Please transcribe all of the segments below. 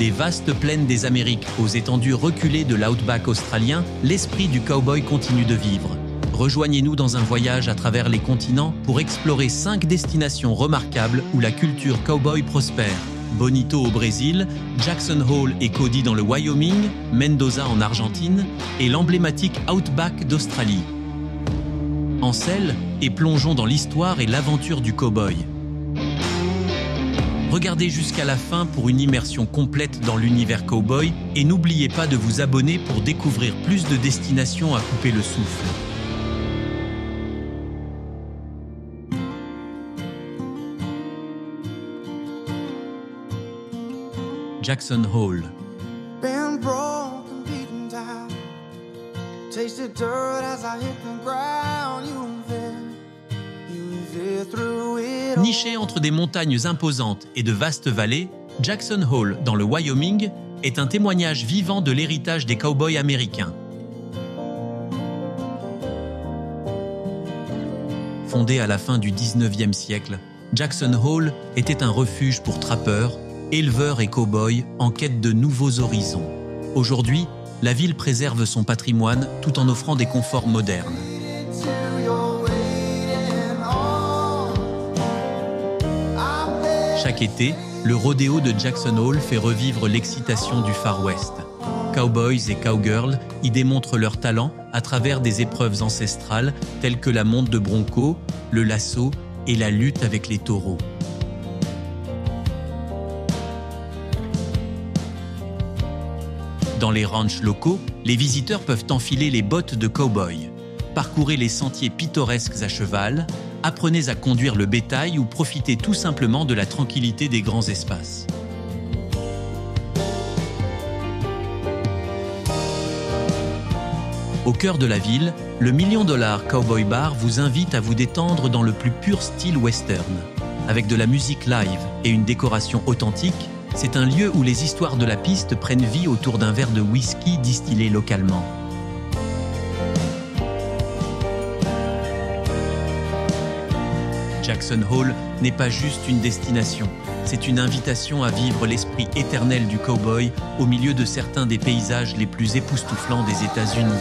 des vastes plaines des Amériques aux étendues reculées de l'outback australien, l'esprit du cowboy continue de vivre. Rejoignez-nous dans un voyage à travers les continents pour explorer 5 destinations remarquables où la culture cowboy prospère. Bonito au Brésil, Jackson Hole et Cody dans le Wyoming, Mendoza en Argentine et l'emblématique Outback d'Australie. En selle et plongeons dans l'histoire et l'aventure du cowboy. Regardez jusqu'à la fin pour une immersion complète dans l'univers cowboy et n'oubliez pas de vous abonner pour découvrir plus de destinations à couper le souffle. Jackson Hole. Been broken, beaten down. Tasted dirt as I hit the ground. You there through it all. Niché entre des montagnes imposantes et de vastes vallées, Jackson Hole, dans le Wyoming, est un témoignage vivant de l'héritage des cowboys américains. Fondé à la fin du 19e siècle, Jackson Hole était un refuge pour trappeurs, éleveurs et cow-boys en quête de nouveaux horizons. Aujourd'hui, la ville préserve son patrimoine tout en offrant des conforts modernes. Chaque été, le rodéo de Jackson Hole fait revivre l'excitation du Far West. Cowboys et cowgirls y démontrent leur talent à travers des épreuves ancestrales telles que la monte de bronco, le lasso et la lutte avec les taureaux. Dans les ranchs locaux, les visiteurs peuvent enfiler les bottes de cow-boy. Parcourez les sentiers pittoresques à cheval, apprenez à conduire le bétail ou profitez tout simplement de la tranquillité des grands espaces. Au cœur de la ville, le $1 million Cowboy Bar vous invite à vous détendre dans le plus pur style western. Avec de la musique live et une décoration authentique, c'est un lieu où les histoires de la piste prennent vie autour d'un verre de whisky distillé localement. Jackson Hole n'est pas juste une destination, c'est une invitation à vivre l'esprit éternel du cowboy au milieu de certains des paysages les plus époustouflants des États-Unis.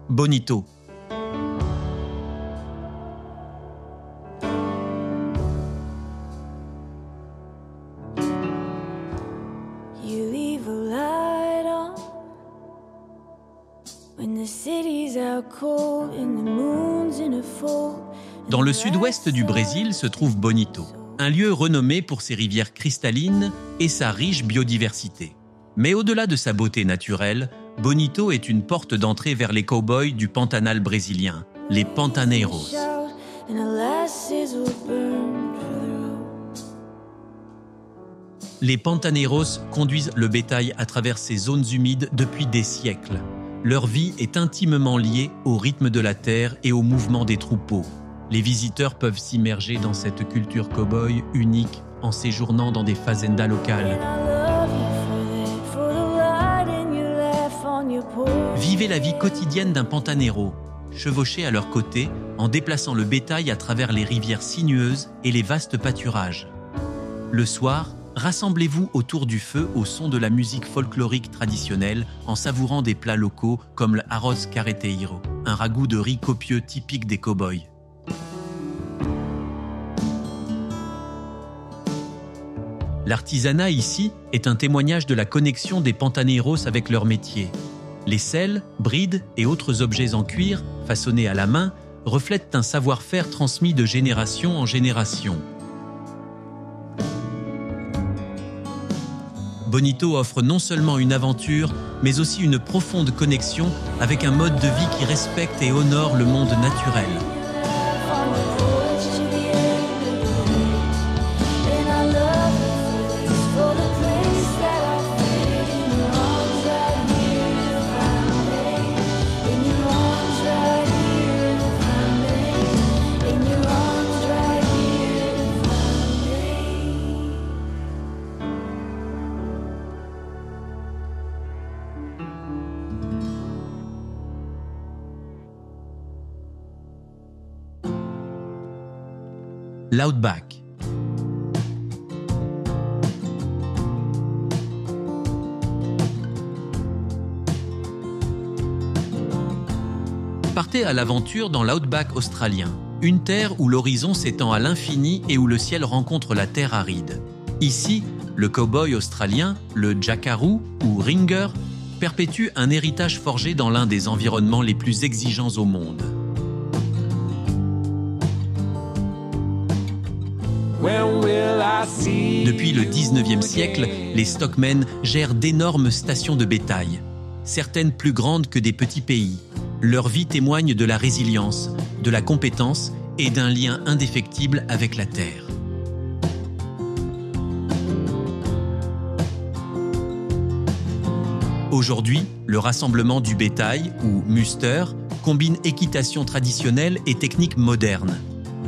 Bonito. You leave a light on when the city's out cold and the moon's in a fold. Dans le sud-ouest du Brésil se trouve Bonito, un lieu renommé pour ses rivières cristallines et sa riche biodiversité. Mais au-delà de sa beauté naturelle, Bonito est une porte d'entrée vers les cow-boys du Pantanal brésilien, les Pantaneiros. Les Pantaneiros conduisent le bétail à travers ces zones humides depuis des siècles. Leur vie est intimement liée au rythme de la terre et au mouvement des troupeaux. Les visiteurs peuvent s'immerger dans cette culture cow-boy unique en séjournant dans des fazendas locales. Vivez la vie quotidienne d'un Pantaneiro, chevauchez à leur côté en déplaçant le bétail à travers les rivières sinueuses et les vastes pâturages. Le soir, rassemblez-vous autour du feu au son de la musique folklorique traditionnelle en savourant des plats locaux comme le arroz carreteiro, un ragoût de riz copieux typique des cow-boys. L'artisanat ici est un témoignage de la connexion des Pantaneiros avec leur métier. Les selles, brides et autres objets en cuir, façonnés à la main, reflètent un savoir-faire transmis de génération en génération. Bonito offre non seulement une aventure, mais aussi une profonde connexion avec un mode de vie qui respecte et honore le monde naturel. l'Outback. Partez à l'aventure dans l'Outback australien, une terre où l'horizon s'étend à l'infini et où le ciel rencontre la terre aride. Ici, le cow-boy australien, le jackaroo ou ringer, perpétue un héritage forgé dans l'un des environnements les plus exigeants au monde. Depuis le 19e siècle, les stockmen gèrent d'énormes stations de bétail, certaines plus grandes que des petits pays. Leur vie témoigne de la résilience, de la compétence et d'un lien indéfectible avec la terre. Aujourd'hui, le rassemblement du bétail, ou muster, combine équitation traditionnelle et techniques modernes.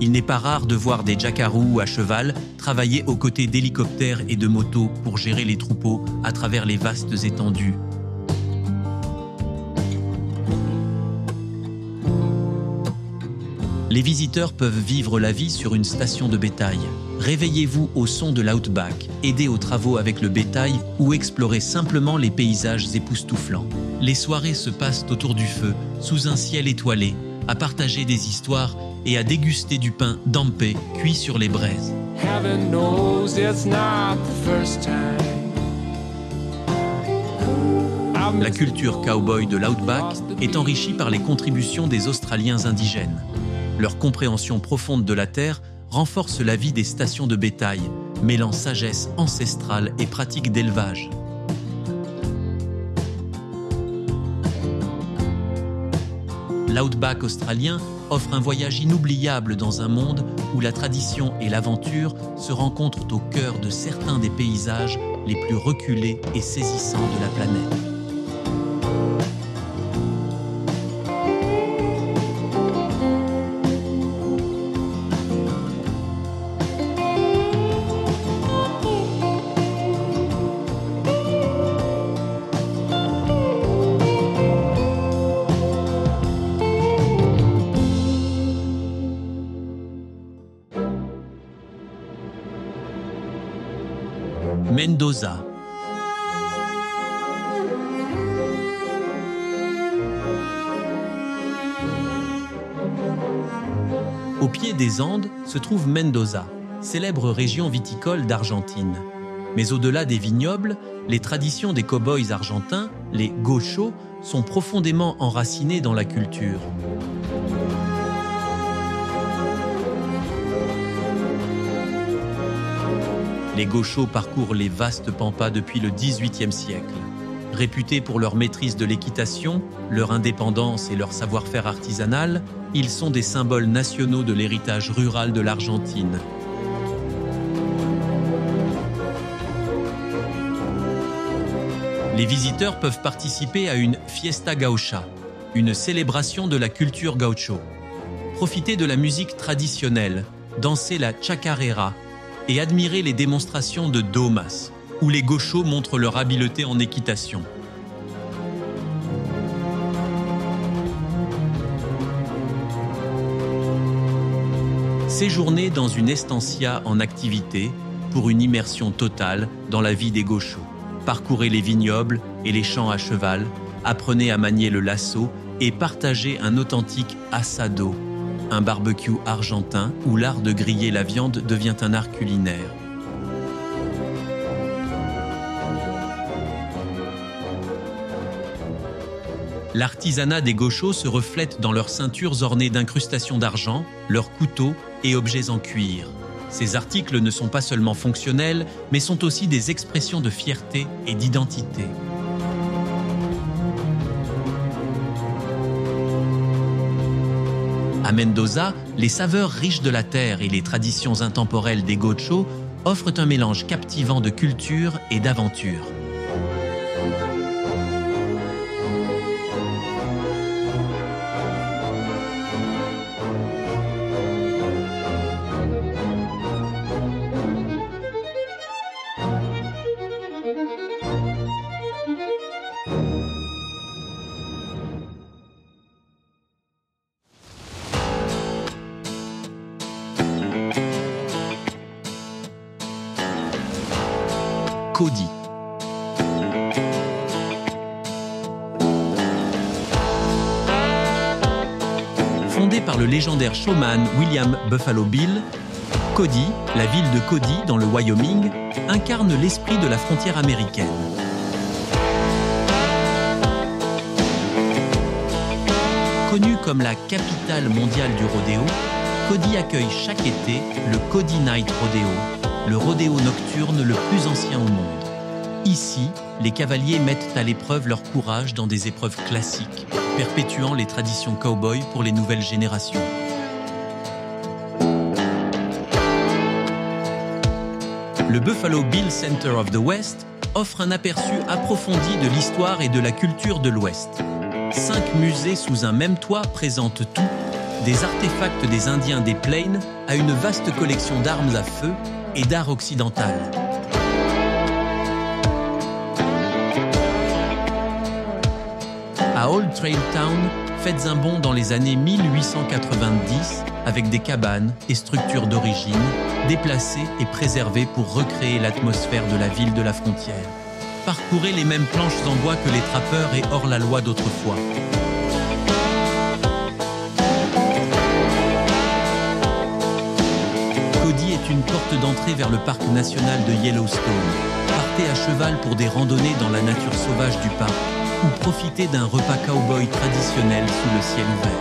Il n'est pas rare de voir des jackaroos à cheval travailler aux côtés d'hélicoptères et de motos pour gérer les troupeaux à travers les vastes étendues. Les visiteurs peuvent vivre la vie sur une station de bétail. Réveillez-vous au son de l'Outback, aidez aux travaux avec le bétail ou explorez simplement les paysages époustouflants. Les soirées se passent autour du feu, sous un ciel étoilé, à partager des histoires et à déguster du pain dampé cuit sur les braises. La culture cowboy de l'Outback est enrichie par les contributions des Australiens indigènes. Leur compréhension profonde de la terre renforce la vie des stations de bétail, mêlant sagesse ancestrale et pratiques d'élevage. L'Outback australien offre un voyage inoubliable dans un monde où la tradition et l'aventure se rencontrent au cœur de certains des paysages les plus reculés et saisissants de la planète. Mendoza. Au pied des Andes se trouve Mendoza, célèbre région viticole d'Argentine. Mais au-delà des vignobles, les traditions des cow-boys argentins, les gauchos, sont profondément enracinées dans la culture. Les gauchos parcourent les vastes pampas depuis le XVIIIe siècle. Réputés pour leur maîtrise de l'équitation, leur indépendance et leur savoir-faire artisanal, ils sont des symboles nationaux de l'héritage rural de l'Argentine. Les visiteurs peuvent participer à une fiesta gaucha, une célébration de la culture gaucho. Profiter de la musique traditionnelle, danser la chacarera, et admirer les démonstrations de domas, où les gauchos montrent leur habileté en équitation. Séjournez dans une estancia en activité pour une immersion totale dans la vie des gauchos. Parcourez les vignobles et les champs à cheval, apprenez à manier le lasso et partagez un authentique asado, un barbecue argentin où l'art de griller la viande devient un art culinaire. L'artisanat des gauchos se reflète dans leurs ceintures ornées d'incrustations d'argent, leurs couteaux et objets en cuir. Ces articles ne sont pas seulement fonctionnels, mais sont aussi des expressions de fierté et d'identité. À Mendoza, les saveurs riches de la terre et les traditions intemporelles des gauchos offrent un mélange captivant de culture et d'aventure. Cody. Fondé par le légendaire showman William Buffalo Bill, Cody, la ville de Cody dans le Wyoming, incarne l'esprit de la frontière américaine. Connu comme la capitale mondiale du rodéo, Cody accueille chaque été le Cody Night Rodeo, le rodéo nocturne le plus ancien au monde. Ici, les cavaliers mettent à l'épreuve leur courage dans des épreuves classiques, perpétuant les traditions cow-boy pour les nouvelles générations. Le Buffalo Bill Center of the West offre un aperçu approfondi de l'histoire et de la culture de l'Ouest. 5 musées sous un même toit présentent tout, des artefacts des Indiens des Plains à une vaste collection d'armes à feu et d'art occidental. À Old Trail Town, faites un bond dans les années 1890 avec des cabanes et structures d'origine, déplacées et préservées pour recréer l'atmosphère de la ville de la frontière. Parcourez les mêmes planches en bois que les trappeurs et hors-la-loi d'autrefois. Cody est une porte d'entrée vers le parc national de Yellowstone. Partez à cheval pour des randonnées dans la nature sauvage du parc ou profitez d'un repas cow-boy traditionnel sous le ciel ouvert.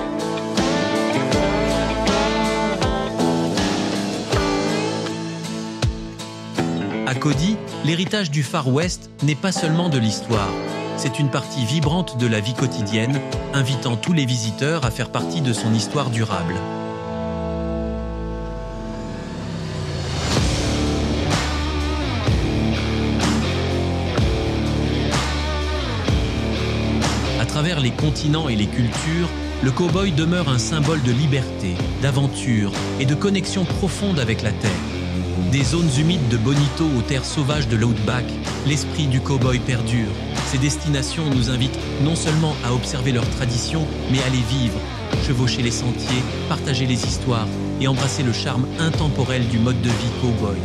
À Cody, l'héritage du Far West n'est pas seulement de l'histoire, c'est une partie vibrante de la vie quotidienne, invitant tous les visiteurs à faire partie de son histoire durable. À travers les continents et les cultures, le cow-boy demeure un symbole de liberté, d'aventure et de connexion profonde avec la terre. Des zones humides de Bonito aux terres sauvages de l'Outback, l'esprit du cow-boy perdure. Ces destinations nous invitent non seulement à observer leurs traditions, mais à les vivre, chevaucher les sentiers, partager les histoires et embrasser le charme intemporel du mode de vie cow-boy.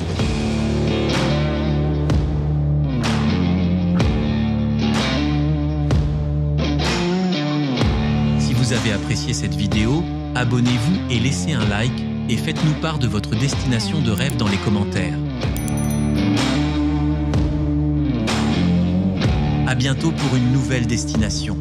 Si vous avez apprécié cette vidéo, abonnez-vous et laissez un like. Et faites-nous part de votre destination de rêve dans les commentaires. À bientôt pour une nouvelle destination.